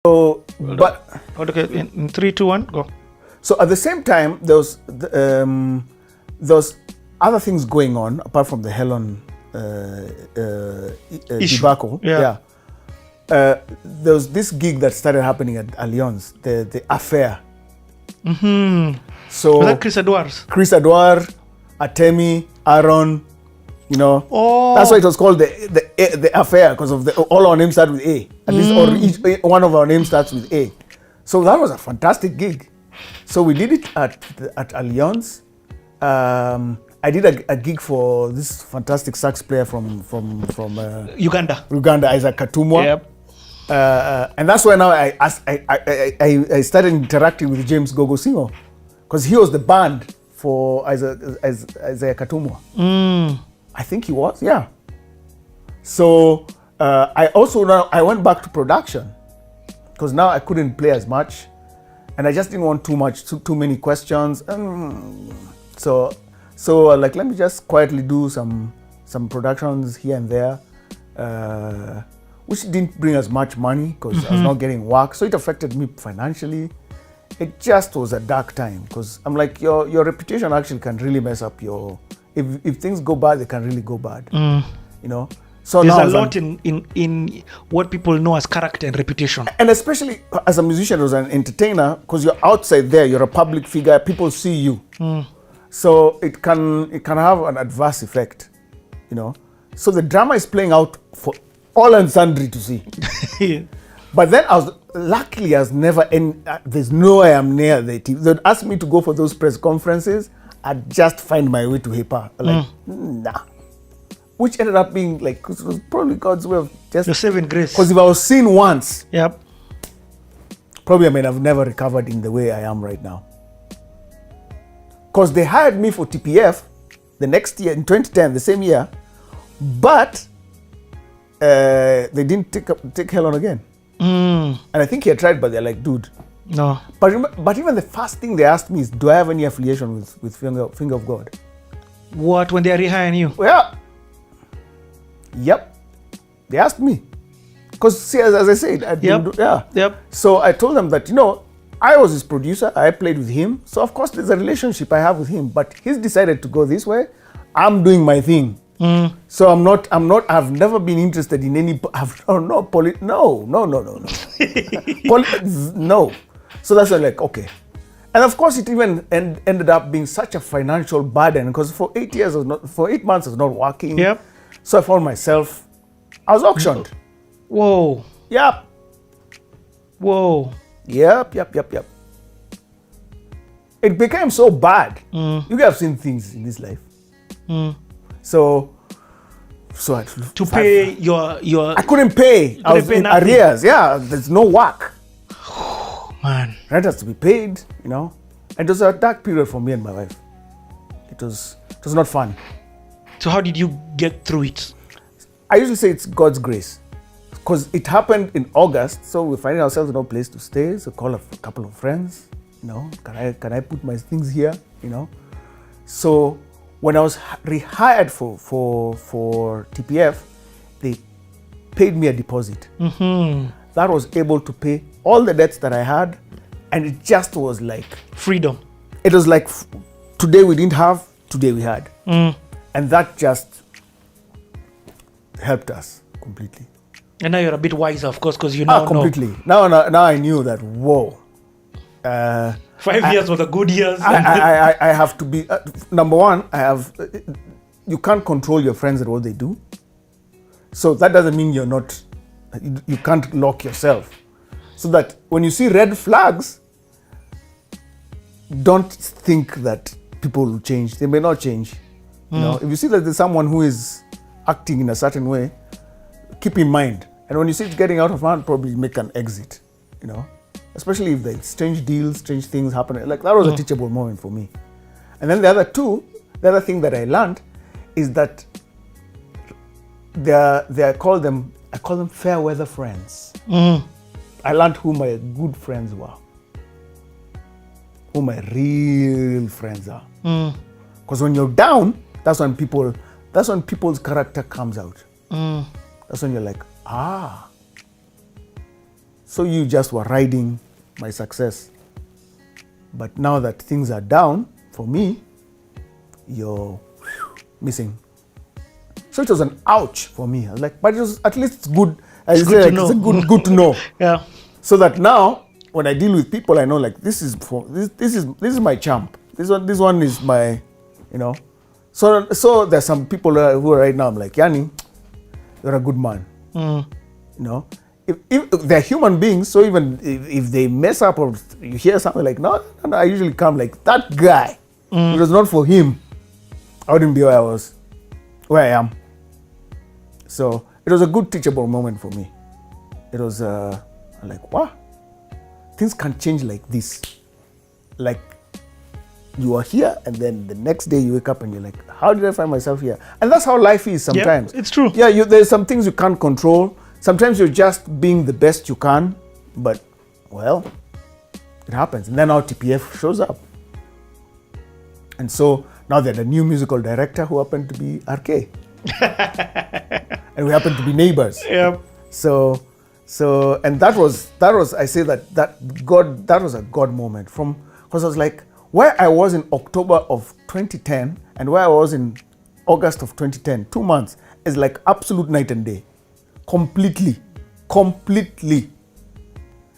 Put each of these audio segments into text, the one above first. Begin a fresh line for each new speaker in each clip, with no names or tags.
So, but
okay, in 3, 2, 1, go.
So at the same time, there was other things going on apart from the Helen debacle.
Yeah.
There was this gig that started happening at Allianz, the affair. So
Was that Chris Edwards?
Chris Edwards, Atemi, Aaron, you know.
Oh,
That's why it was called the affair, because of all our names start with A. At least, or each one of our names starts with A. So that was a fantastic gig. So we did it at Allianz. I did a gig for this fantastic sax player from
Uganda,
Isaac Katumwa.
Yep.
And that's why now I started interacting with James Gogosingo, because he was the band for Isaac Katumwa. I think he was, yeah. So I went back to production, because now I couldn't play as much, and I just didn't want too many questions. So like, let me just quietly do some productions here and there, which didn't bring as much money because I was not getting work. So it affected me financially. It just was a dark time, because I'm like, your reputation actually can really mess up your. If things go bad, they can really go bad. You know. So
there's a lot in what people know as character and reputation.
And especially as a musician, as an entertainer, because you're outside there, you're a public figure, people see you. So it can have an adverse effect, you know. So the drama is playing out for all and sundry to see. But then luckily I was never there's no way I'm near the TV. They'd ask me to go for those press conferences, I'd just find my way to HIPAA. Like, nah. Which ended up being like, it was probably God's way of just...
Your saving grace.
Because if I was seen once,
yep,
probably I may have never recovered in the way I am right now. Because they hired me for TPF the next year, in 2010, the same year, but they didn't take Helen again. And I think he had tried, but they're like, dude.
No.
But even the first thing they asked me is, do I have any affiliation with Finger of God?
What, when they are rehiring you?
Well, yep. They asked me. Because, see, as I said,
Yep.
So I told them that, you know, I was his producer, I played with him. So, of course, there's a relationship I have with him. But he's decided to go this way. I'm doing my thing. So I've never been interested in any, no. No. So that's why, like, okay. And of course, it even ended up being such a financial burden, because for 8 months I was not working.
Yep.
So I found myself, I was auctioned.
Whoa.
Yep.
Whoa.
Yep. It became so bad. You guys have seen things in this life. So I had
to pay your
I couldn't pay. I was in arrears. Yeah, there's no work.
Man.
Rent has to be paid, you know. And it was a dark period for me and my wife. It was not fun.
So how did you get through it?
I usually say it's God's grace, because it happened in August. So we're finding ourselves with no place to stay. So call a couple of friends, you know, can I put my things here, you know. So when I was rehired for TPF, they paid me a deposit. That was able to pay all the debts that I had, and it just was like
freedom.
It was like today we didn't have, today we had. And that just helped us completely.
And now you're a bit wiser, of course, because you now
completely know. Now I knew that, whoa.
5 years were the good years.
I have to be, number one, you can't control your friends and what they do. So that doesn't mean you can't lock yourself. So that when you see red flags, don't think that people will change. They may not change. You know, if you see that there's someone who is acting in a certain way, keep in mind. And when you see it getting out of hand, probably make an exit, you know. Especially if there's strange deals, strange things happening. Like, that was a teachable moment for me. And then the other thing that I learned is that I call them fair weather friends. I learned who my good friends were, who my real friends are. Because when you're down, that's when people's character comes out. That's when you're like, So you just were riding my success. But now that things are down, for me, you're missing. So it was an ouch for me. I was like, but it was at least it's good. It's good to know.
Yeah.
So that now, when I deal with people, I know like this is my champ. This one is my, you know. So there's some people who are right now, I'm like, Yanni, you're a good man. You know, if they're human beings, so even if they mess up or you hear something like, no, I usually come like, that guy, if it was not for him, I wouldn't be where I am. So it was a good teachable moment for me. It was like, wow, things can change like this. Like, you are here, and then the next day you wake up and you're like, how did I find myself here? And that's how life is sometimes.
Yeah, it's true.
Yeah, there's some things you can't control. Sometimes you're just being the best you can, but, well, it happens. And then now TPF shows up. And so now they're the new musical director who happened to be RK. And we happen to be neighbors.
Yep.
So and that was I say that was a God moment because I was like, where I was in October of 2010 and where I was in August of 2010, 2 months, is like absolute night and day. Completely.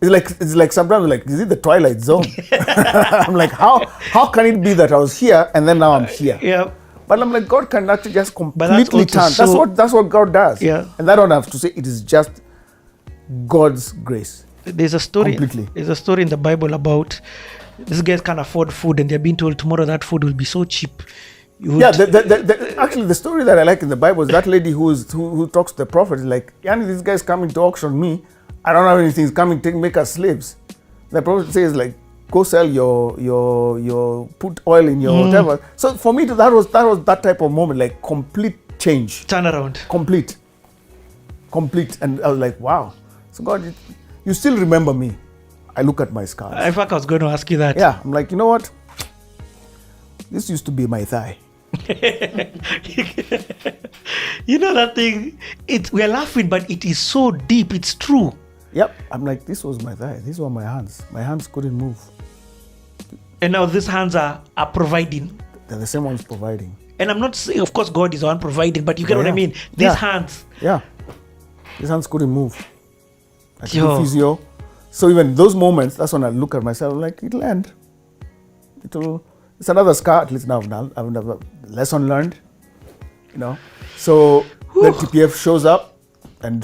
It's like sometimes like, is it the Twilight Zone? I'm like, how can it be that I was here and then now I'm here?
Yeah.
But I'm like, God can actually just completely turn. That's what God does.
Yeah.
And I don't have to say it is just God's grace.
There's a story.
Completely.
There's a story in the Bible about these guys can't afford food and they're being told tomorrow that food will be so cheap.
Actually, the story that I like in the Bible is that lady who talks to the prophet is like, Yanni, these guys coming to auction me. I don't have anything. It's coming to make us slaves. The prophet says like, go sell your put oil in your whatever. So for me, that was that type of moment, like complete change.
Turnaround.
Complete. And I was like, wow. So God, you still remember me. I look at my scars.
In fact, I was going to ask you that.
Yeah, I'm like, you know what? This used to be my thigh.
You know that thing, we're laughing, but it is so deep, it's true.
Yep, I'm like, this was my thigh. These were my hands. My hands couldn't move.
And now these hands are providing.
They're the same ones providing.
And I'm not saying, of course, God is the one providing, but you get what I mean? These hands.
Yeah. These hands couldn't move. I could do physio. So even those moments, that's when I look at myself like, it'll end. It's another scar, at least now I've never lesson learned, you know. So then TPF shows up and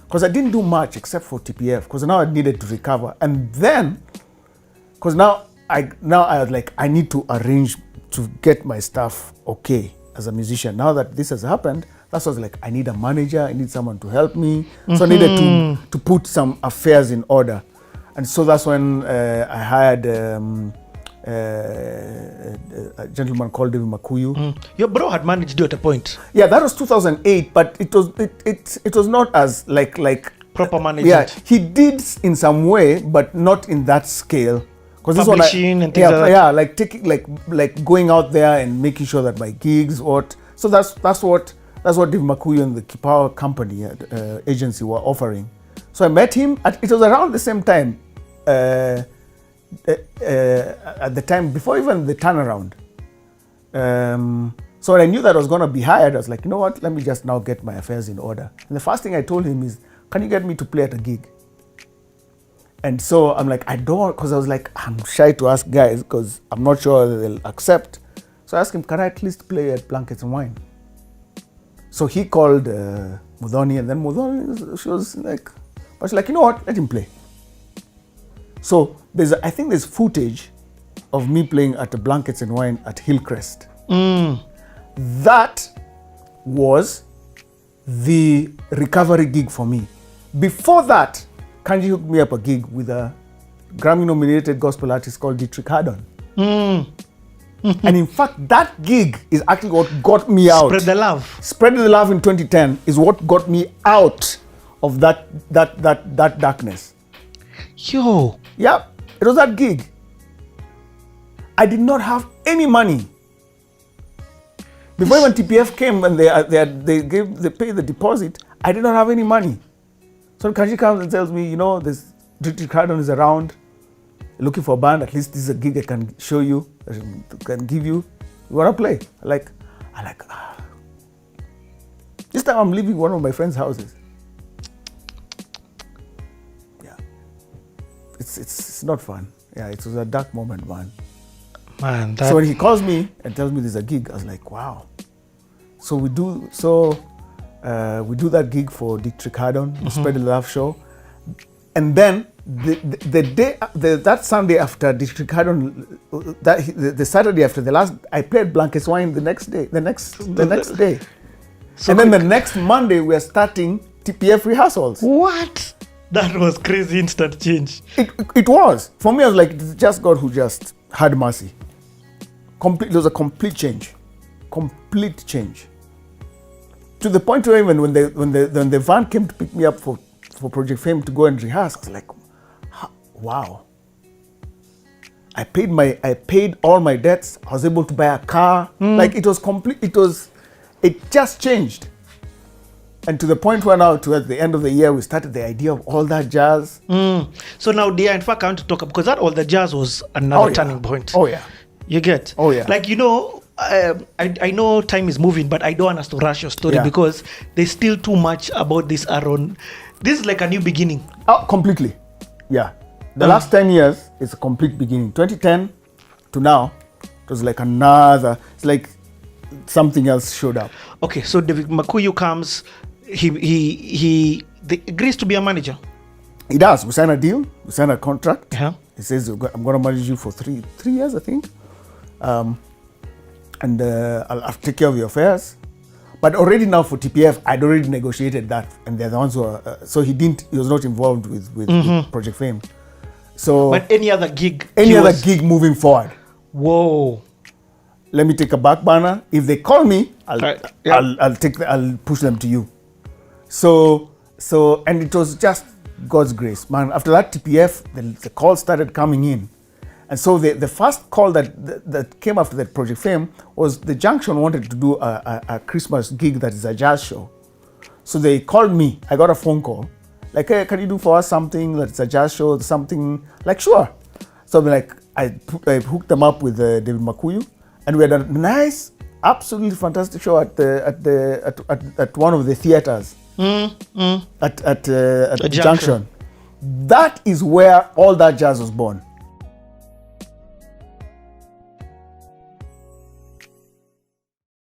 because I didn't do much except for TPF, because now I needed to recover. And then, because now I was like, I need to arrange to get my stuff okay as a musician. Now that this has happened, that's what I was like, I need a manager, I need someone to help me. So I needed to put some affairs in order. And so that's when I hired a gentleman called David Makuyu.
Your bro had managed you at a point.
Yeah, that was 2008, but it was not as like
proper management.
Yeah, he did in some way, but not in that scale. Because this one,
and things like that.
Yeah, like taking like going out there and making sure that my gigs so that's what David Makuyu and the Power Company agency were offering. So I met him it was around the same time. At the time before even the turnaround. So when I knew that I was going to be hired, I was like, you know what, let me just now get my affairs in order. And the first thing I told him is, can you get me to play at a gig? And so I'm like, I don't, because I was like, I'm shy to ask guys because I'm not sure they'll accept. So I asked him, can I at least play at Blankets and Wine? So he called Mudhoni, and then Mudhoni, she was like, you know what, let him play. So I think there's footage of me playing at the Blankets and Wine at Hillcrest. That was the recovery gig for me. Before that, Kanji hooked me up a gig with a Grammy-nominated gospel artist called Dietrich Haddon. And in fact, that gig is actually what got me out.
Spread the Love.
Spread the Love in 2010 is what got me out of that darkness.
Yo.
Yeah, it was that gig. I did not have any money. Before even TPF came and they paid the deposit, I did not have any money. So Kanji comes and tells me, this Dietrich Haddon is around, looking for a band. At least this is a gig I can show you, I can give you. You want to play? I like. This time I'm leaving one of my friends' houses. Yeah. It's not fun. Yeah, it was a dark moment, man. So when he calls me and tells me there's a gig, I was like, wow. So we do that gig for Dietrich Haddon, the Spread the Love show. And then that Sunday after Dietrich Haddon, the Saturday after the last, I played Blankets Wine the next day. So and then the next Monday, we are starting TPF rehearsals.
What? That was crazy instant change.
It was. For me, I was like, it's just God who just had mercy. It was a complete change. Complete change. To the point where even when the van came to pick me up for Project Fame to go and rehearse, I was like, wow. I paid all my debts. I was able to buy a car. Like it was complete. It just changed. And to the point where now, towards the end of the year, we started the idea of all that jazz.
So now, dear, in fact, I want to talk because that all the jazz was another turning point.
Oh yeah.
You get?
Oh yeah.
Like I know time is moving, but I don't want us to rush your story because there's still too much about this Aaron. This is like a new beginning.
Oh, completely. Yeah. The last 10 years is a complete beginning. 2010 to now, it was like it's like something else showed up.
Okay, so David Makuyu comes, he agrees to be a manager.
He does. We sign a deal. We sign a contract.
Yeah.
He says, I'm going to manage you for three years, I think. And I'll take care of your affairs. But already now for TPF, I'd already negotiated that. And they're the ones who are, so he was not involved with Project Fame. So,
but any other gig?
Gig moving forward.
Whoa.
Let me take a back burner. If they call me, I'll push them to you. So, and it was just God's grace, man. After that TPF, the calls started coming in. And so the first call that came after that Project Fame was the Junction wanted to do a Christmas gig that is a jazz show. So they called me. I got a phone call. Like, hey, can you do for us something that's a jazz show, something? Like, sure. So I hooked them up with David Makuyu, and we had a nice, absolutely fantastic show at one of the theaters at Junction. That is where all that jazz was born.